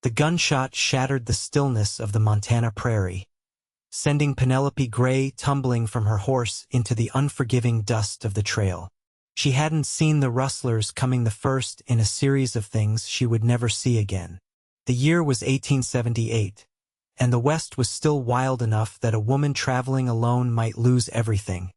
The gunshot shattered the stillness of the Montana prairie, sending Penelope Gray tumbling from her horse into the unforgiving dust of the trail. She hadn't seen the rustlers coming the first in a series of things she would never see again. The year was 1878, and the West was still wild enough that a woman traveling alone might lose everything,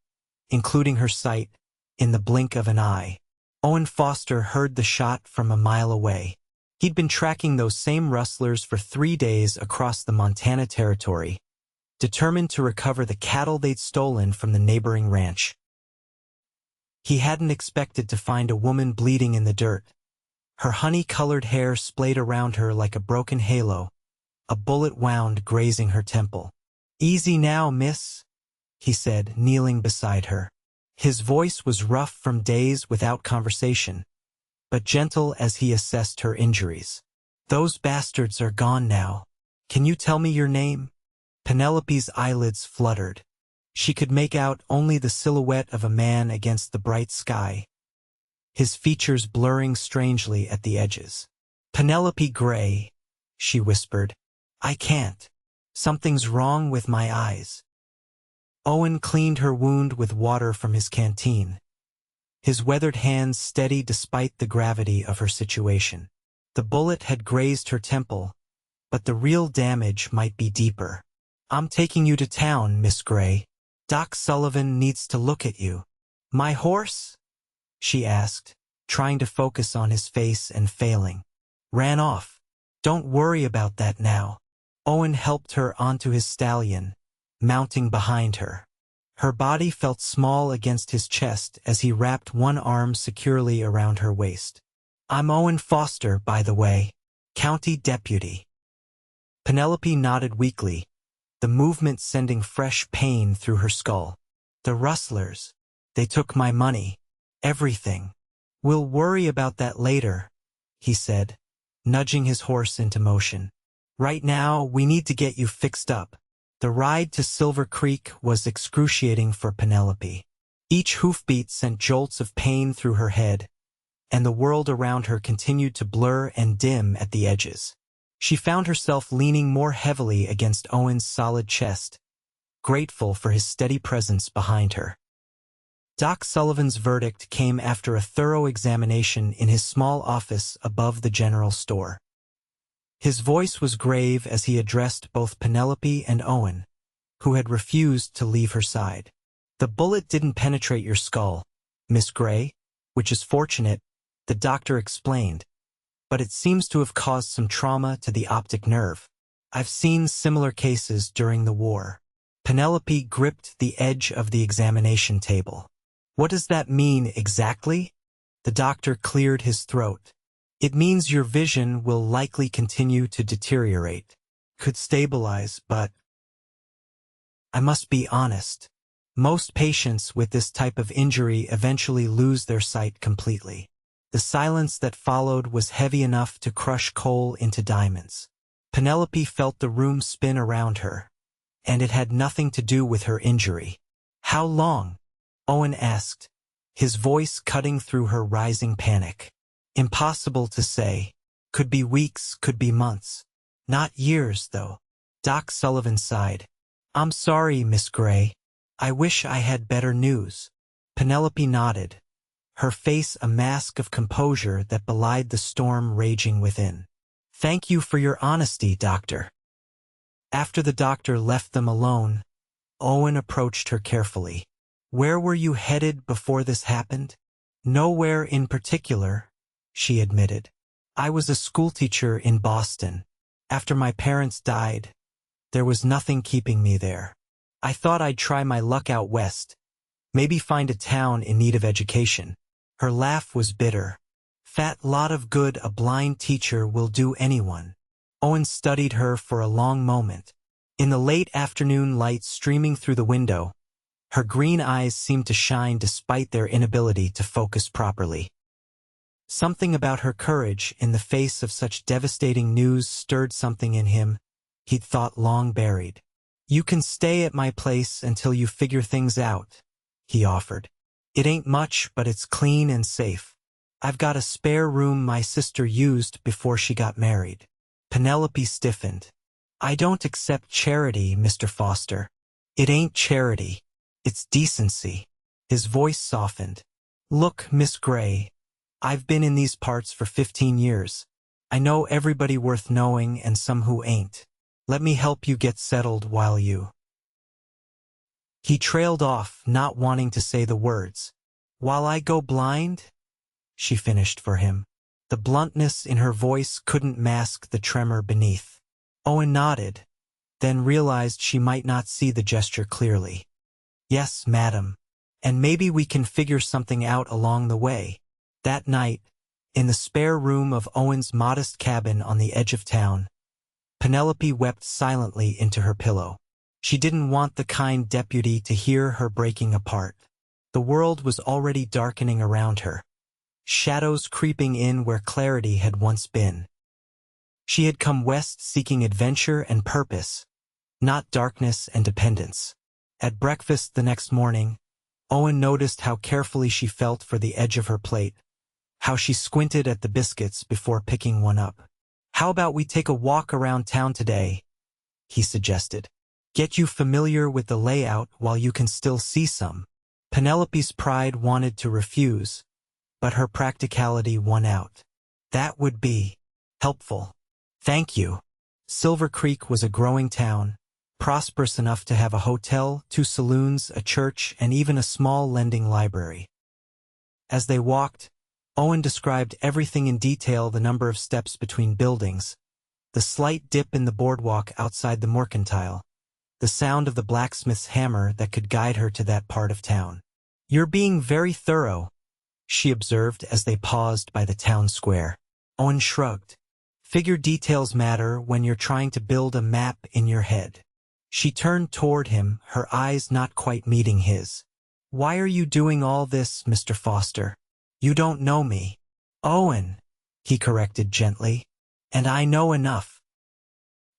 including her sight, in the blink of an eye. Owen Foster heard the shot from a mile away. He'd been tracking those same rustlers for 3 days across the Montana territory, determined to recover the cattle they'd stolen from the neighboring ranch. He hadn't expected to find a woman bleeding in the dirt, her honey-colored hair splayed around her like a broken halo, a bullet wound grazing her temple. "Easy now, miss," he said, kneeling beside her. His voice was rough from days without conversation, but gentle as he assessed her injuries. "Those bastards are gone now. Can you tell me your name?" Penelope's eyelids fluttered. She could make out only the silhouette of a man against the bright sky, his features blurring strangely at the edges. "Penelope Gray," she whispered. "I can't. Something's wrong with my eyes." Owen cleaned her wound with water from his canteen, his weathered hands steady despite the gravity of her situation. The bullet had grazed her temple, but the real damage might be deeper. "I'm taking you to town, Miss Gray. Doc Sullivan needs to look at you." "My horse?" she asked, trying to focus on his face and failing. "Ran off. Don't worry about that now." Owen helped her onto his stallion, mounting behind her. Her body felt small against his chest as he wrapped one arm securely around her waist. "I'm Owen Foster, by the way, county deputy." Penelope nodded weakly, the movement sending fresh pain through her skull. "The rustlers. They took my money. Everything." "We'll worry about that later," he said, nudging his horse into motion. "Right now, we need to get you fixed up." The ride to Silver Creek was excruciating for Penelope. Each hoofbeat sent jolts of pain through her head, and the world around her continued to blur and dim at the edges. She found herself leaning more heavily against Owen's solid chest, grateful for his steady presence behind her. Doc Sullivan's verdict came after a thorough examination in his small office above the general store. His voice was grave as he addressed both Penelope and Owen, who had refused to leave her side. "The bullet didn't penetrate your skull, Miss Gray, which is fortunate," the doctor explained, "but it seems to have caused some trauma to the optic nerve. I've seen similar cases during the war." Penelope gripped the edge of the examination table. "What does that mean exactly?" The doctor cleared his throat. "It means your vision will likely continue to deteriorate. Could stabilize, but I must be honest. Most patients with this type of injury eventually lose their sight completely." The silence that followed was heavy enough to crush coal into diamonds. Penelope felt the room spin around her, and it had nothing to do with her injury. "How long?" Owen asked, his voice cutting through her rising panic. "Impossible to say. Could be weeks, could be months. Not years, though." Doc Sullivan sighed. "I'm sorry, Miss Gray. I wish I had better news." Penelope nodded, her face a mask of composure that belied the storm raging within. "Thank you for your honesty, Doctor." After the doctor left them alone, Owen approached her carefully. "Where were you headed before this happened?" "Nowhere in particular," she admitted. "I was a schoolteacher in Boston. After my parents died, there was nothing keeping me there. I thought I'd try my luck out west, maybe find a town in need of education." Her laugh was bitter. "Fat lot of good a blind teacher will do anyone." Owen studied her for a long moment. In the late afternoon light streaming through the window, her green eyes seemed to shine despite their inability to focus properly. Something about her courage in the face of such devastating news stirred something in him he'd thought long buried. "You can stay at my place until you figure things out," he offered. "It ain't much, but it's clean and safe. I've got a spare room my sister used before she got married." Penelope stiffened. I don't accept charity, Mr. Foster. It ain't charity. It's decency. His voice softened. Look, Miss Gray, I've been in these parts for 15 years. I know everybody worth knowing and some who ain't. Let me help you get settled while you... He trailed off, not wanting to say the words. While I go blind? She finished for him. The bluntness in her voice couldn't mask the tremor beneath. Owen nodded, then realized she might not see the gesture clearly. Yes, madam. And maybe we can figure something out along the way. That night, in the spare room of Owen's modest cabin on the edge of town, Penelope wept silently into her pillow. She didn't want the kind deputy to hear her breaking apart. The world was already darkening around her, shadows creeping in where clarity had once been. She had come west seeking adventure and purpose, not darkness and dependence. At breakfast the next morning, Owen noticed how carefully she felt for the edge of her plate, how she squinted at the biscuits before picking one up. How about we take a walk around town today? He suggested. Get you familiar with the layout while you can still see some. Penelope's pride wanted to refuse, but her practicality won out. That would be helpful. Thank you. Silver Creek was a growing town, prosperous enough to have a hotel, 2 saloons, a church, and even a small lending library. As they walked, Owen described everything in detail: the number of steps between buildings, the slight dip in the boardwalk outside the mercantile, the sound of the blacksmith's hammer that could guide her to that part of town. You're being very thorough, she observed as they paused by the town square. Owen shrugged. Figure details matter when you're trying to build a map in your head. She turned toward him, her eyes not quite meeting his. Why are you doing all this, Mr. Foster? You don't know me. Owen, he corrected gently. And I know enough.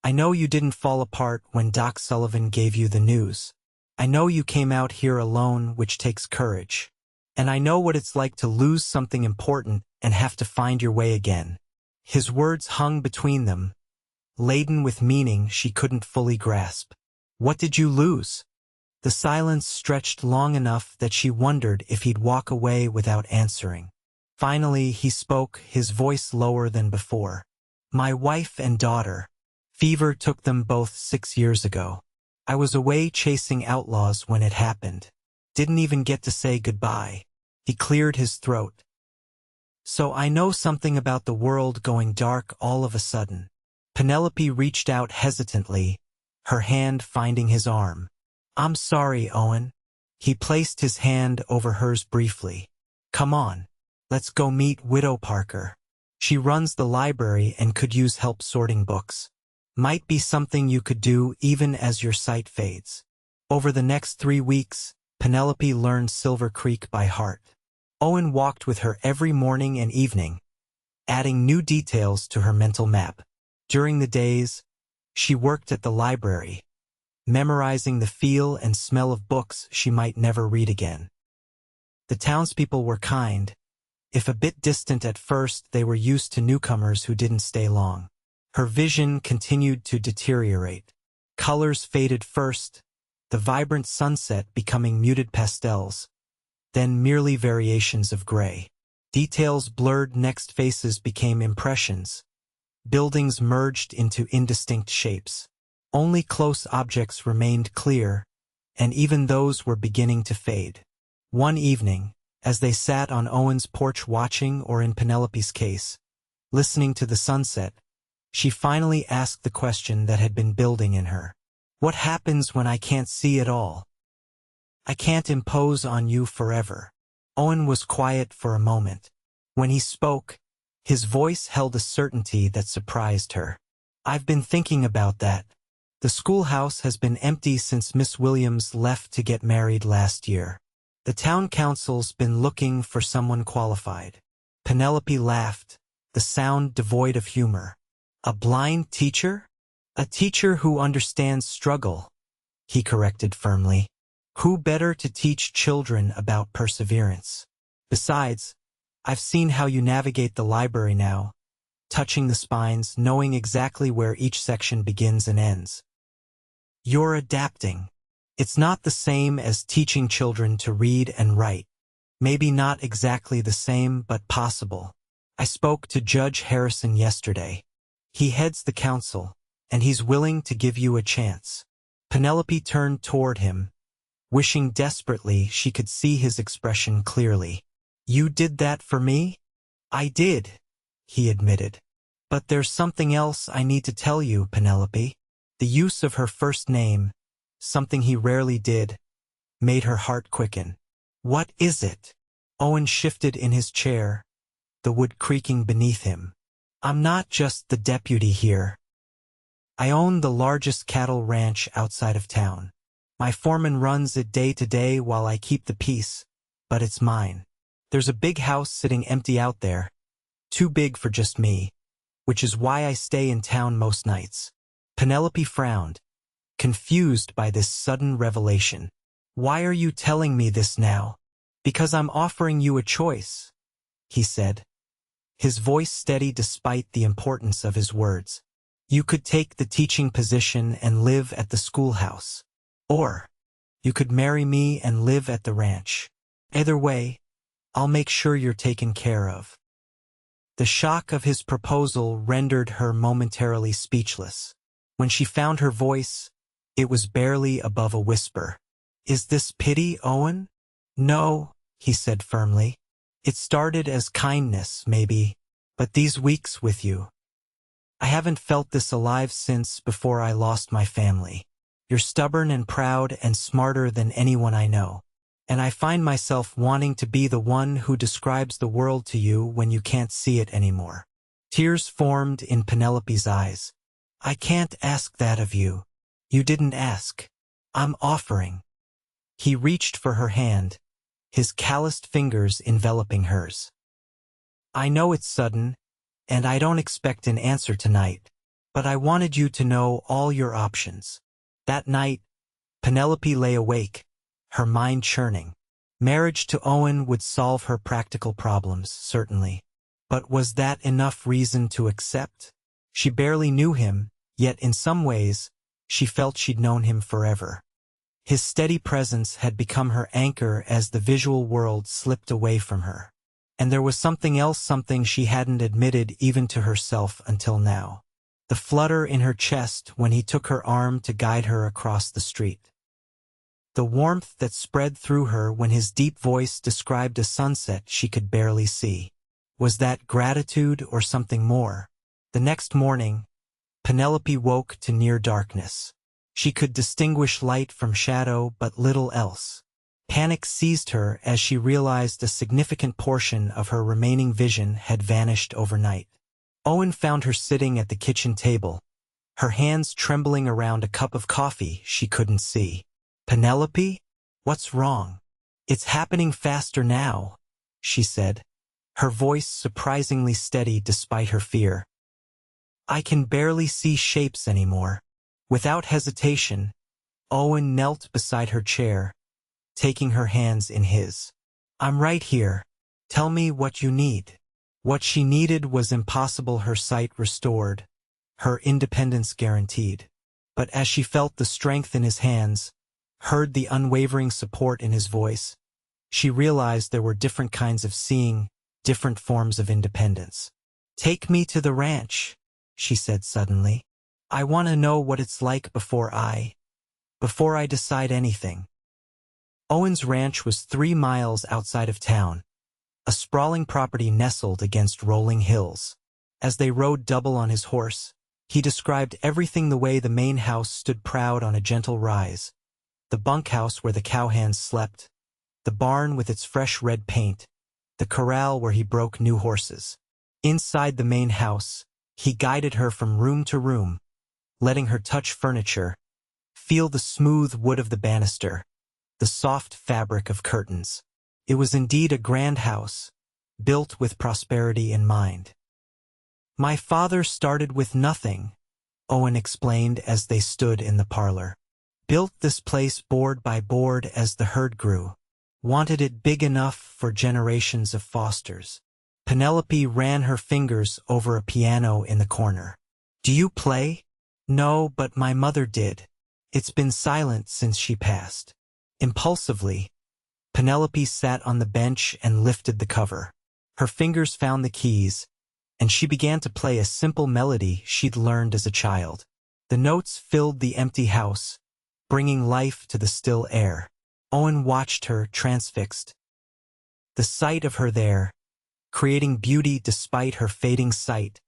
I know you didn't fall apart when Doc Sullivan gave you the news. I know you came out here alone, which takes courage. And I know what it's like to lose something important and have to find your way again. His words hung between them, laden with meaning she couldn't fully grasp. What did you lose? The silence stretched long enough that she wondered if he'd walk away without answering. Finally, he spoke, his voice lower than before. My wife and daughter. Fever took them both 6 years ago. I was away chasing outlaws when it happened. Didn't even get to say goodbye. He cleared his throat. So I know something about the world going dark all of a sudden. Penelope reached out hesitantly, her hand finding his arm. I'm sorry, Owen. He placed his hand over hers briefly. Come on. Let's go meet Widow Parker. She runs the library and could use help sorting books. Might be something you could do even as your sight fades. Over the next 3 weeks, Penelope learned Silver Creek by heart. Owen walked with her every morning and evening, adding new details to her mental map. During the days, she worked at the library, memorizing the feel and smell of books she might never read again. The townspeople were kind. If a bit distant at first, they were used to newcomers who didn't stay long. Her vision continued to deteriorate. Colors faded first, the vibrant sunset becoming muted pastels, then merely variations of gray. Details blurred, next faces became impressions. Buildings merged into indistinct shapes. Only close objects remained clear, and even those were beginning to fade. One evening, as they sat on Owen's porch watching, or in Penelope's case, listening to the sunset, she finally asked the question that had been building in her. What happens when I can't see at all? I can't impose on you forever. Owen was quiet for a moment. When he spoke, his voice held a certainty that surprised her. I've been thinking about that. The schoolhouse has been empty since Miss Williams left to get married last year. The town council's been looking for someone qualified. Penelope laughed, the sound devoid of humor. A blind teacher? A teacher who understands struggle, he corrected firmly. Who better to teach children about perseverance? Besides, I've seen how you navigate the library now. touching the spines, knowing exactly where each section begins and ends. You're adapting. It's not the same as teaching children to read and write. Maybe not exactly the same, but possible. I spoke to Judge Harrison yesterday. He heads the council, and he's willing to give you a chance. Penelope turned toward him, wishing desperately she could see his expression clearly. You did that for me? I did, he admitted. But there's something else I need to tell you, Penelope. The use of her first name, something he rarely did, made her heart quicken. What is it? Owen shifted in his chair, the wood creaking beneath him. I'm not just the deputy here. I own the largest cattle ranch outside of town. My foreman runs it day to day while I keep the peace, but it's mine. There's a big house sitting empty out there, too big for just me, which is why I stay in town most nights. Penelope frowned, confused by this sudden revelation. Why are you telling me this now? Because I'm offering you a choice, he said, his voice steady despite the importance of his words. You could take the teaching position and live at the schoolhouse. Or, you could marry me and live at the ranch. Either way, I'll make sure you're taken care of. The shock of his proposal rendered her momentarily speechless. When she found her voice, it was barely above a whisper. Is this pity, Owen? No, he said firmly. It started as kindness, maybe, but these weeks with you. I haven't felt this alive since before I lost my family. You're stubborn and proud and smarter than anyone I know. And I find myself wanting to be the one who describes the world to you when you can't see it anymore. Tears formed in Penelope's eyes. I can't ask that of you. You didn't ask. I'm offering. He reached for her hand, his calloused fingers enveloping hers. I know it's sudden, and I don't expect an answer tonight, but I wanted you to know all your options. That night, Penelope lay awake, her mind churning. Marriage to Owen would solve her practical problems, certainly. But was that enough reason to accept? She barely knew him, yet in some ways, she felt she'd known him forever. His steady presence had become her anchor as the visual world slipped away from her. And there was something else, something she hadn't admitted even to herself until now. The flutter in her chest when he took her arm to guide her across the street. The warmth that spread through her when his deep voice described a sunset she could barely see. Was that gratitude or something more? The next morning, Penelope woke to near darkness. She could distinguish light from shadow, but little else. Panic seized her as she realized a significant portion of her remaining vision had vanished overnight. Owen found her sitting at the kitchen table, her hands trembling around a cup of coffee she couldn't see. Penelope? What's wrong? It's happening faster now, she said, her voice surprisingly steady despite her fear. I can barely see shapes anymore. Without hesitation, Owen knelt beside her chair, taking her hands in his. I'm right here. Tell me what you need. What she needed was impossible, her sight restored, her independence guaranteed. But as she felt the strength in his hands, heard the unwavering support in his voice, she realized there were different kinds of seeing, different forms of independence. Take me to the ranch, she said suddenly. I want to know what it's like before I decide anything. Owen's ranch was 3 miles outside of town, a sprawling property nestled against rolling hills. As they rode double on his horse, he described everything the way the main house stood proud on a gentle rise, the bunkhouse where the cowhands slept, the barn with its fresh red paint, the corral where he broke new horses. Inside the main house, he guided her from room to room, letting her touch furniture, feel the smooth wood of the banister, the soft fabric of curtains. It was indeed a grand house, built with prosperity in mind. My father started with nothing, Owen explained as they stood in the parlor. Built this place board by board as the herd grew. Wanted it big enough for generations of Fosters. Penelope ran her fingers over a piano in the corner. "Do you play?" "No, but my mother did. It's been silent since she passed." Impulsively, Penelope sat on the bench and lifted the cover. Her fingers found the keys, and she began to play a simple melody she'd learned as a child. The notes filled the empty house, bringing life to the still air. Owen watched her, transfixed. The sight of her there, creating beauty despite her fading sight,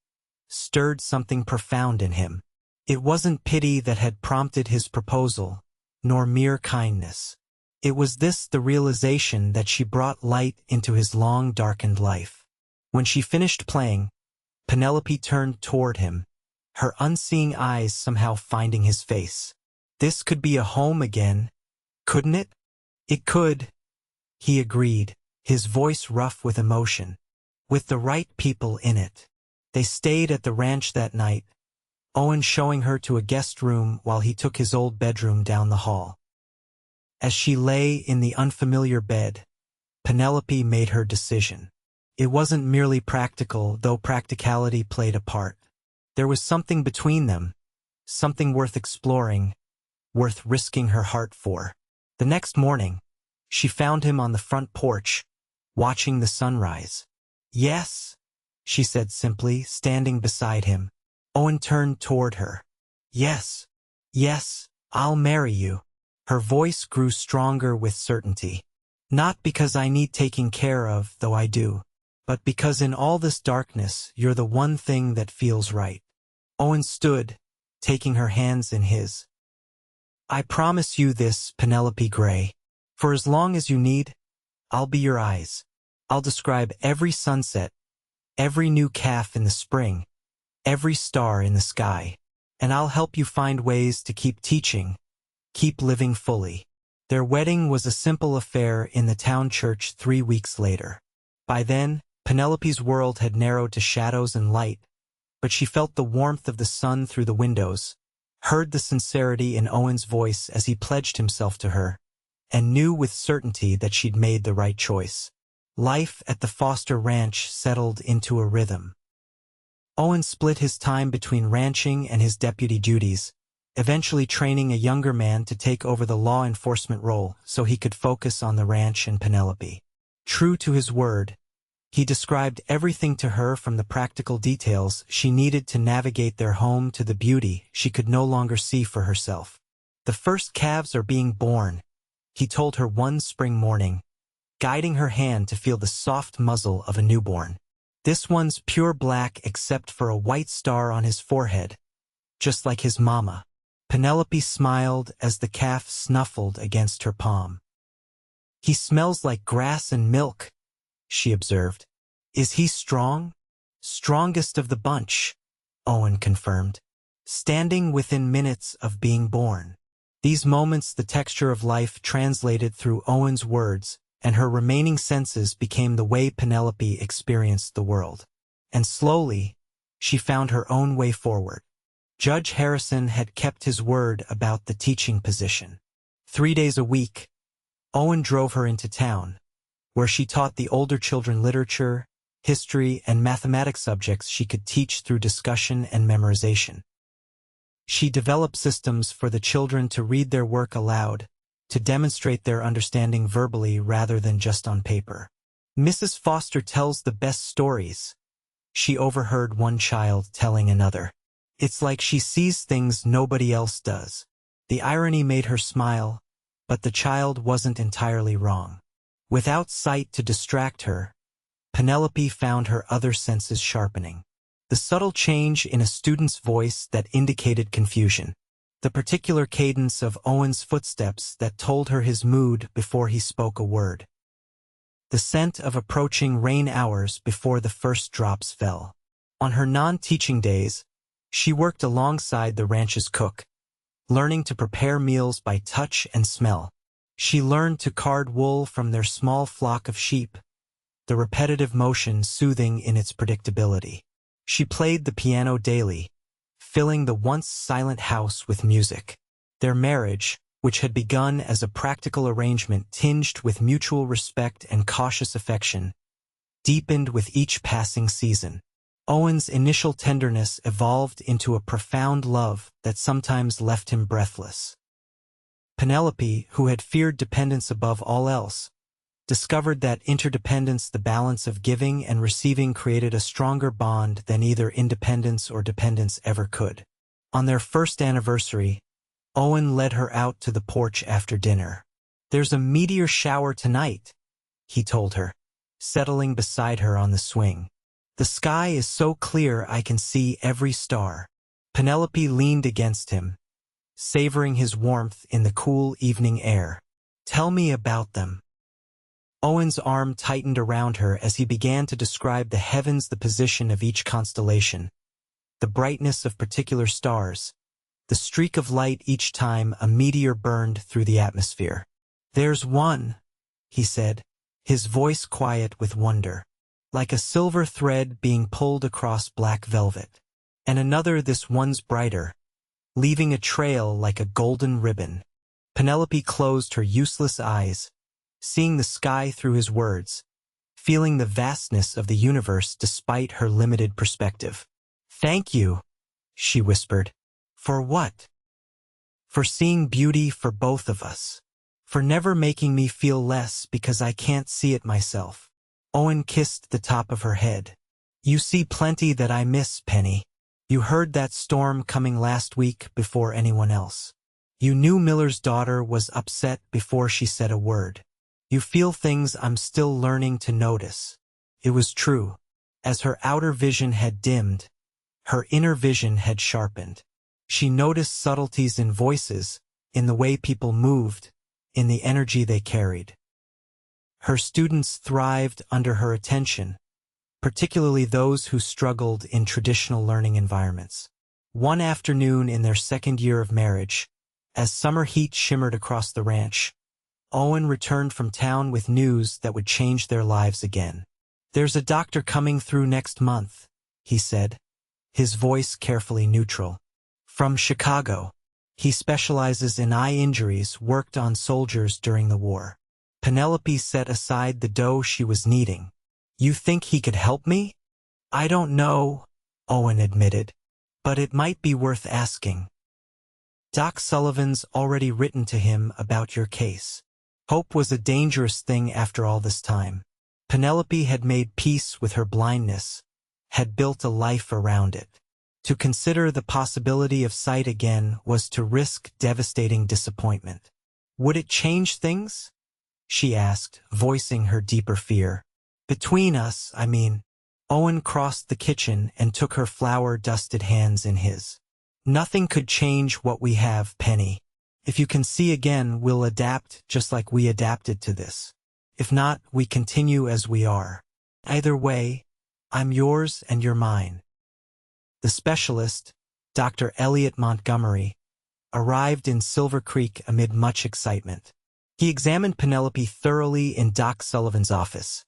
stirred something profound in him. It wasn't pity that had prompted his proposal, nor mere kindness. It was the realization that she brought light into his long darkened life. When she finished playing, Penelope turned toward him, her unseeing eyes somehow finding his face. "This could be a home again, couldn't it?" "It could," he agreed, his voice rough with emotion. "With the right people in it." They stayed at the ranch that night, Owen showing her to a guest room while he took his old bedroom down the hall. As she lay in the unfamiliar bed, Penelope made her decision. It wasn't merely practical, though practicality played a part. There was something between them, something worth exploring, worth risking her heart for. The next morning, she found him on the front porch, watching the sunrise. "Yes," she said simply, standing beside him. Owen turned toward her. "Yes, yes, I'll marry you." Her voice grew stronger with certainty. "Not because I need taking care of, though I do, but because in all this darkness you're the one thing that feels right." Owen stood, taking her hands in his. "I promise you this, Penelope Gray. For as long as you need, I'll be your eyes. I'll describe every sunset, every new calf in the spring, every star in the sky, and I'll help you find ways to keep teaching, keep living fully." Their wedding was a simple affair in the town church 3 weeks later. By then, Penelope's world had narrowed to shadows and light, but she felt the warmth of the sun through the windows, heard the sincerity in Owen's voice as he pledged himself to her, and knew with certainty that she'd made the right choice. Life at the Foster ranch settled into a rhythm. Owen split his time between ranching and his deputy duties, eventually training a younger man to take over the law enforcement role so he could focus on the ranch and Penelope. True to his word, he described everything to her from the practical details she needed to navigate their home to the beauty she could no longer see for herself. "The first calves are being born," he told her one spring morning, guiding her hand to feel the soft muzzle of a newborn. "This one's pure black except for a white star on his forehead, just like his mama." Penelope smiled as the calf snuffled against her palm. "He smells like grass and milk," she observed. "Is he strong?" "Strongest of the bunch," Owen confirmed, standing within minutes of being born. These moments, the texture of life translated through Owen's words, and her remaining senses became the way Penelope experienced the world. And slowly, she found her own way forward. Judge Harrison had kept his word about the teaching position. 3 days a week, Owen drove her into town, where she taught the older children literature, history, and mathematics subjects she could teach through discussion and memorization. She developed systems for the children to read their work aloud, to demonstrate their understanding verbally rather than just on paper. "Mrs. Foster tells the best stories," she overheard one child telling another. "It's like she sees things nobody else does." The irony made her smile, but the child wasn't entirely wrong. Without sight to distract her, Penelope found her other senses sharpening. The subtle change in a student's voice that indicated confusion. The particular cadence of Owen's footsteps that told her his mood before he spoke a word. The scent of approaching rain hours before the first drops fell. On her non-teaching days, she worked alongside the ranch's cook, learning to prepare meals by touch and smell. She learned to card wool from their small flock of sheep, the repetitive motion soothing in its predictability. She played the piano daily, filling the once silent house with music. Their marriage, which had begun as a practical arrangement tinged with mutual respect and cautious affection, deepened with each passing season. Owen's initial tenderness evolved into a profound love that sometimes left him breathless. Penelope, who had feared dependence above all else, discovered that interdependence, the balance of giving and receiving, created a stronger bond than either independence or dependence ever could. On their first anniversary, Owen led her out to the porch after dinner. "There's a meteor shower tonight," he told her, settling beside her on the swing. "The sky is so clear I can see every star." Penelope leaned against him, savoring his warmth in the cool evening air. "Tell me about them." Owen's arm tightened around her as he began to describe the heavens, the position of each constellation, the brightness of particular stars, the streak of light each time a meteor burned through the atmosphere. "There's one," he said, his voice quiet with wonder, "like a silver thread being pulled across black velvet. And another, this one's brighter, leaving a trail like a golden ribbon." Penelope closed her useless eyes, seeing the sky through his words, feeling the vastness of the universe despite her limited perspective. "Thank you," she whispered. "For what?" "For seeing beauty for both of us. For never making me feel less because I can't see it myself." Owen kissed the top of her head. "You see plenty that I miss, Penny. You heard that storm coming last week before anyone else. You knew Miller's daughter was upset before she said a word. You feel things I'm still learning to notice." It was true. As her outer vision had dimmed, her inner vision had sharpened. She noticed subtleties in voices, in the way people moved, in the energy they carried. Her students thrived under her attention, particularly those who struggled in traditional learning environments. One afternoon in their second year of marriage, as summer heat shimmered across the ranch, Owen returned from town with news that would change their lives again. "There's a doctor coming through next month," he said, his voice carefully neutral. "From Chicago. He specializes in eye injuries, worked on soldiers during the war." Penelope set aside the dough she was kneading. "You think he could help me?" "I don't know," Owen admitted, "but it might be worth asking. Doc Sullivan's already written to him about your case." Hope was a dangerous thing after all this time. Penelope had made peace with her blindness, had built a life around it. To consider the possibility of sight again was to risk devastating disappointment. "Would it change things?" she asked, voicing her deeper fear. "Between us, I mean." Owen crossed the kitchen and took her flour-dusted hands in his. "Nothing could change what we have, Penny. If you can see again, we'll adapt just like we adapted to this. If not, we continue as we are. Either way, I'm yours and you're mine." The specialist, Dr. Elliot Montgomery, arrived in Silver Creek amid much excitement. He examined Penelope thoroughly in Doc Sullivan's office,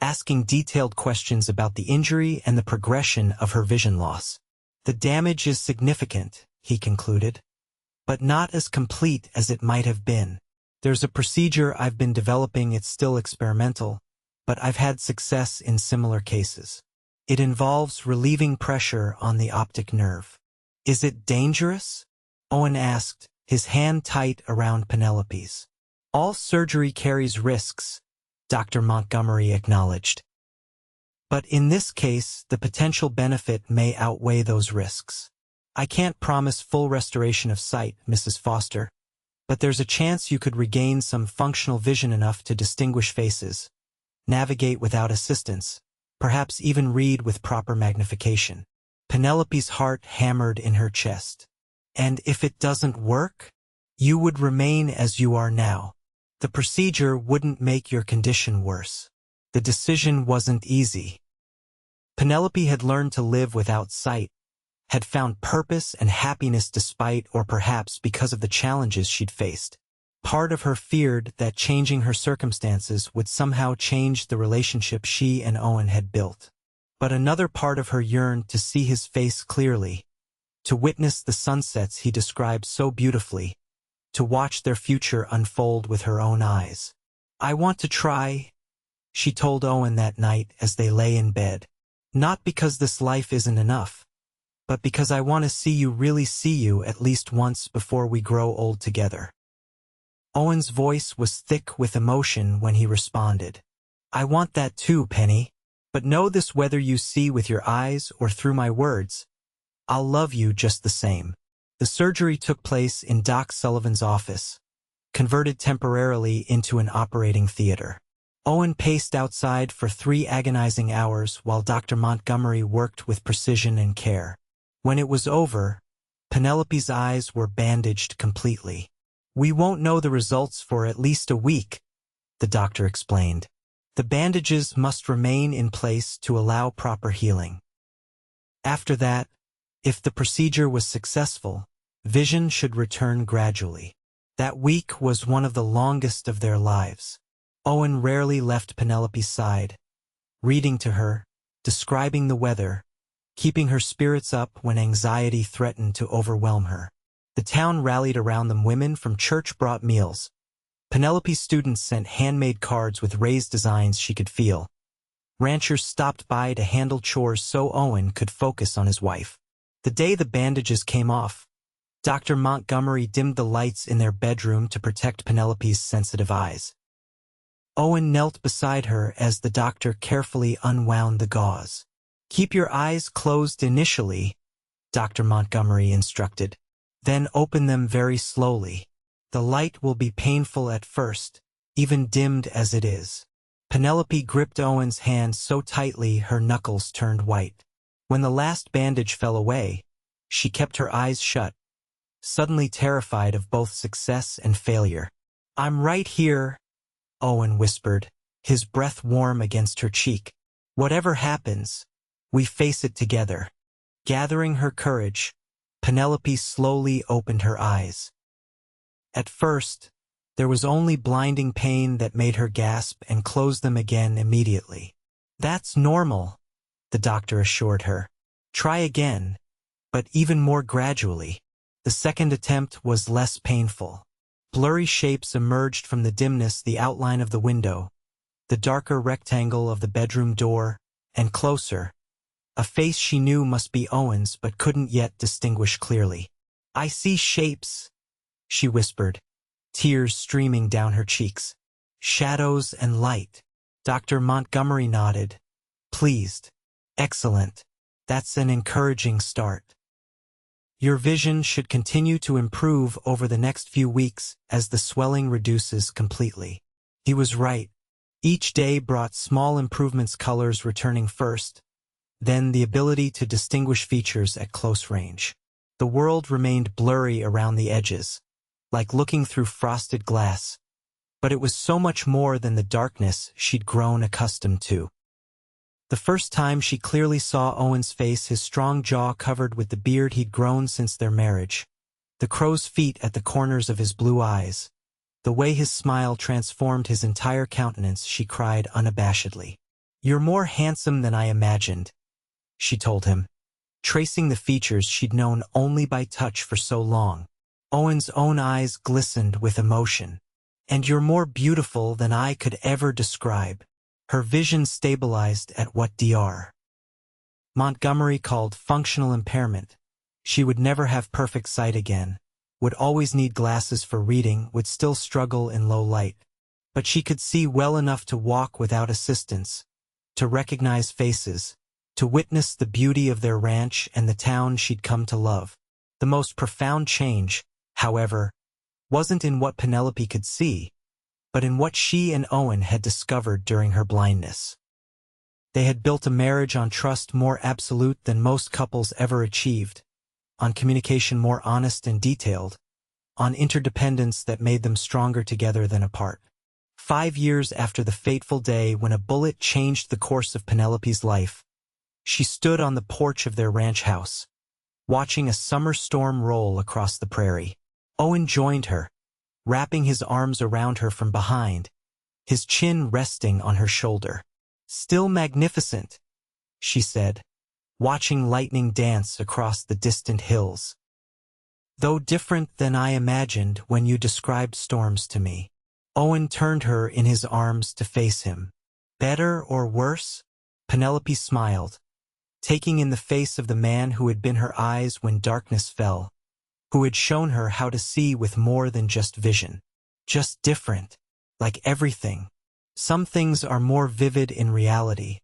asking detailed questions about the injury and the progression of her vision loss. "The damage is significant," he concluded, "but not as complete as it might have been. There's a procedure I've been developing. It's still experimental, but I've had success in similar cases. It involves relieving pressure on the optic nerve." "Is it dangerous?" Owen asked, his hand tight around Penelope's. "All surgery carries risks," Dr. Montgomery acknowledged. "But in this case, the potential benefit may outweigh those risks. I can't promise full restoration of sight, Mrs. Foster, but there's a chance you could regain some functional vision enough to distinguish faces, navigate without assistance, perhaps even read with proper magnification." Penelope's heart hammered in her chest. "And if it doesn't work?" "You would remain as you are now. The procedure wouldn't make your condition worse." The decision wasn't easy. Penelope had learned to live without sight, had found purpose and happiness despite or perhaps because of the challenges she'd faced. Part of her feared that changing her circumstances would somehow change the relationship she and Owen had built. But another part of her yearned to see his face clearly, to witness the sunsets he described so beautifully, to watch their future unfold with her own eyes. "I want to try," she told Owen that night as they lay in bed. Not because this life isn't enough, but because I want to really see you at least once before we grow old together. Owen's voice was thick with emotion when he responded. I want that too, Penny. But know this, whether you see with your eyes or through my words, I'll love you just the same. The surgery took place in Doc Sullivan's office, converted temporarily into an operating theater. Owen paced outside for 3 agonizing hours while Dr. Montgomery worked with precision and care. When it was over, Penelope's eyes were bandaged completely. We won't know the results for at least a week, the doctor explained. The bandages must remain in place to allow proper healing. After that, if the procedure was successful, vision should return gradually. That week was one of the longest of their lives. Owen rarely left Penelope's side, reading to her, describing the weather, keeping her spirits up when anxiety threatened to overwhelm her. The town rallied around them. Women from church brought meals. Penelope's students sent handmade cards with raised designs she could feel. Ranchers stopped by to handle chores so Owen could focus on his wife. The day the bandages came off, Dr. Montgomery dimmed the lights in their bedroom to protect Penelope's sensitive eyes. Owen knelt beside her as the doctor carefully unwound the gauze. Keep your eyes closed initially, Dr. Montgomery instructed. Then open them very slowly. The light will be painful at first, even dimmed as it is. Penelope gripped Owen's hand so tightly her knuckles turned white. When the last bandage fell away, she kept her eyes shut, suddenly terrified of both success and failure. I'm right here, Owen whispered, his breath warm against her cheek. Whatever happens, we face it together. Gathering her courage, Penelope slowly opened her eyes. At first, there was only blinding pain that made her gasp and close them again immediately. That's normal, the doctor assured her. Try again, but even more gradually. The second attempt was less painful. Blurry shapes emerged from the dimness, the outline of the window, the darker rectangle of the bedroom door, and closer, a face she knew must be Owen's but couldn't yet distinguish clearly. I see shapes, she whispered, tears streaming down her cheeks. Shadows and light. Dr. Montgomery nodded, pleased. Excellent. That's an encouraging start. Your vision should continue to improve over the next few weeks as the swelling reduces completely. He was right. Each day brought small improvements, colors returning first, then the ability to distinguish features at close range. The world remained blurry around the edges, like looking through frosted glass, but it was so much more than the darkness she'd grown accustomed to. The first time she clearly saw Owen's face, his strong jaw covered with the beard he'd grown since their marriage, the crow's feet at the corners of his blue eyes, the way his smile transformed his entire countenance, she cried unabashedly. You're more handsome than I imagined, she told him, tracing the features she'd known only by touch for so long. Owen's own eyes glistened with emotion. And you're more beautiful than I could ever describe. Her vision stabilized at what Dr. Montgomery called functional impairment. She would never have perfect sight again, would always need glasses for reading, would still struggle in low light. But she could see well enough to walk without assistance, to recognize faces, to witness the beauty of their ranch and the town she'd come to love. The most profound change, however, wasn't in what Penelope could see, but in what she and Owen had discovered during her blindness. They had built a marriage on trust more absolute than most couples ever achieved, on communication more honest and detailed, on interdependence that made them stronger together than apart. 5 years after the fateful day when a bullet changed the course of Penelope's life, she stood on the porch of their ranch house, watching a summer storm roll across the prairie. Owen joined her, wrapping his arms around her from behind, his chin resting on her shoulder. Still magnificent, she said, watching lightning dance across the distant hills. Though different than I imagined when you described storms to me. Owen turned her in his arms to face him. Better or worse? Penelope smiled, taking in the face of the man who had been her eyes when darkness fell, who had shown her how to see with more than just vision. Just different, like everything. Some things are more vivid in reality,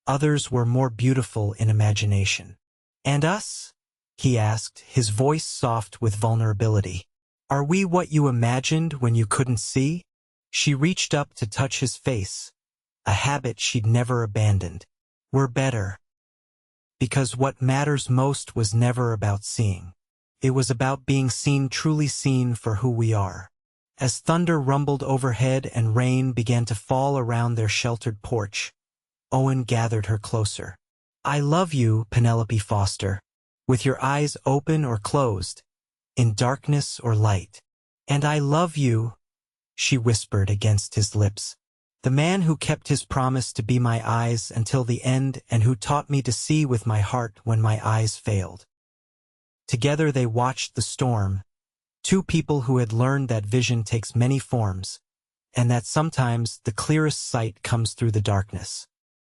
others were more beautiful in imagination. And us? He asked, his voice soft with vulnerability. Are we what you imagined when you couldn't see? She reached up to touch his face, a habit she'd never abandoned. We're better. Because what matters most was never about seeing. It was about being seen, truly seen for who we are. As thunder rumbled overhead and rain began to fall around their sheltered porch, Owen gathered her closer. I love you, Penelope Foster, with your eyes open or closed, in darkness or light. And I love you, she whispered against his lips. The man who kept his promise to be my eyes until the end and who taught me to see with my heart when my eyes failed. Together they watched the storm, two people who had learned that vision takes many forms, and that sometimes the clearest sight comes through the darkness.